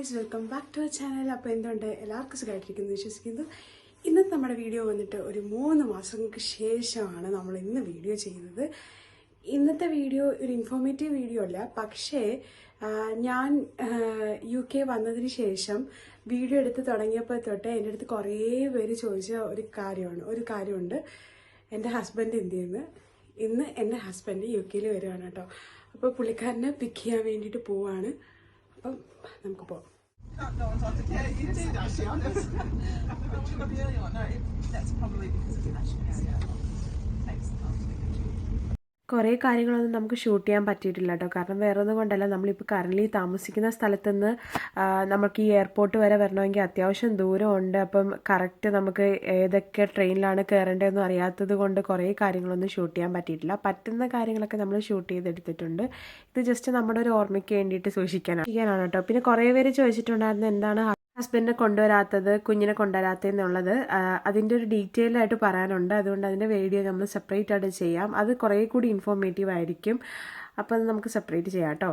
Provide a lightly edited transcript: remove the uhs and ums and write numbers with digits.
Guys, welcome back to channel. അപ്പോൾ എന്തുകൊണ്ട് എല്ലാവർക്കും സുഖമായിട്ടിരിക്കുന്നു വിശ്വസിക്കുന്നു. ഇന്നത്തെ നമ്മുടെ വീഡിയോ വന്നിട്ട് ഒരു 3 മാസങ്ങൾക്ക് ശേഷമാണ് നമ്മൾ ഇന്ന് വീഡിയോ ചെയ്യുന്നത്. ഇന്നത്തെ വീഡിയോ ഒരു ഇൻഫോർമേറ്റീവ് വീഡിയോ അല്ല, പക്ഷേ ഞാൻ UK വന്നതിന് ശേഷം വീഡിയോ എടുത്ത് തുടങ്ങിയപ്പോൾ തൊട്ട് എൻ്റെ അടുത്ത് കുറേ പേര് ചോദിച്ച ഒരു കാര്യമുണ്ട്, എൻ്റെ ഹസ്ബൻഡ് എന്ത് ചെയ്യുന്നു. ഇന്ന് എൻ്റെ ഹസ്ബൻഡ് UK വരുവാണ് കേട്ടോ. അപ്പോൾ പുള്ളിക്കാരനെ പിക്ക് ചെയ്യാൻ വേണ്ടിയിട്ട് പോവാണ്. അപ്പം നമുക്ക് പോവാം. No one's after care. You did actually. I'm just. I'm trying to be early on. No, that's probably because of the national area. Takes time to get. കുറേ കാര്യങ്ങളൊന്നും നമുക്ക് ഷൂട്ട് ചെയ്യാൻ പറ്റിയിട്ടില്ല കേട്ടോ. കാരണം വേറെ ഒന്നും കൊണ്ടല്ല, നമ്മളിപ്പോൾ കറൻലി താമസിക്കുന്ന സ്ഥലത്തുനിന്ന് നമുക്ക് ഈ എയർപോർട്ട് വരെ വരണമെങ്കിൽ അത്യാവശ്യം ദൂരമുണ്ട്. അപ്പം കറക്റ്റ് നമുക്ക് ഏതൊക്കെ ട്രെയിനിലാണ് കയറേണ്ടതെന്ന് അറിയാത്തത് കൊണ്ട് കുറേ കാര്യങ്ങളൊന്നും ഷൂട്ട് ചെയ്യാൻ പറ്റിയിട്ടില്ല. പറ്റുന്ന കാര്യങ്ങളൊക്കെ നമ്മൾ ഷൂട്ട് ചെയ്തെടുത്തിട്ടുണ്ട്. ഇത് ജസ്റ്റ് നമ്മുടെ ഒരു ഓർമ്മയ്ക്ക് വേണ്ടിയിട്ട് സൂക്ഷിക്കാനാണ് കേട്ടോ. പിന്നെ കുറേ പേര് ചോദിച്ചിട്ടുണ്ടായിരുന്നു എന്താണ് ഹസ്ബൻഡിനെ കൊണ്ടുവരാത്തത്, കുഞ്ഞിനെ കൊണ്ടുവരാത്തതെന്നുള്ളത്. അതിൻ്റെ ഒരു ഡീറ്റെയിൽ ആയിട്ട് പറയാനുണ്ട്. അതുകൊണ്ട് അതിൻ്റെ വീഡിയോ നമ്മൾ സെപ്പറേറ്റ് ആയിട്ട് ചെയ്യാം. അത് കുറേ കൂടി ഇൻഫോർമേറ്റീവ് ആയിരിക്കും. അപ്പോൾ അത് നമുക്ക് സെപ്പറേറ്റ് ചെയ്യാം കേട്ടോ.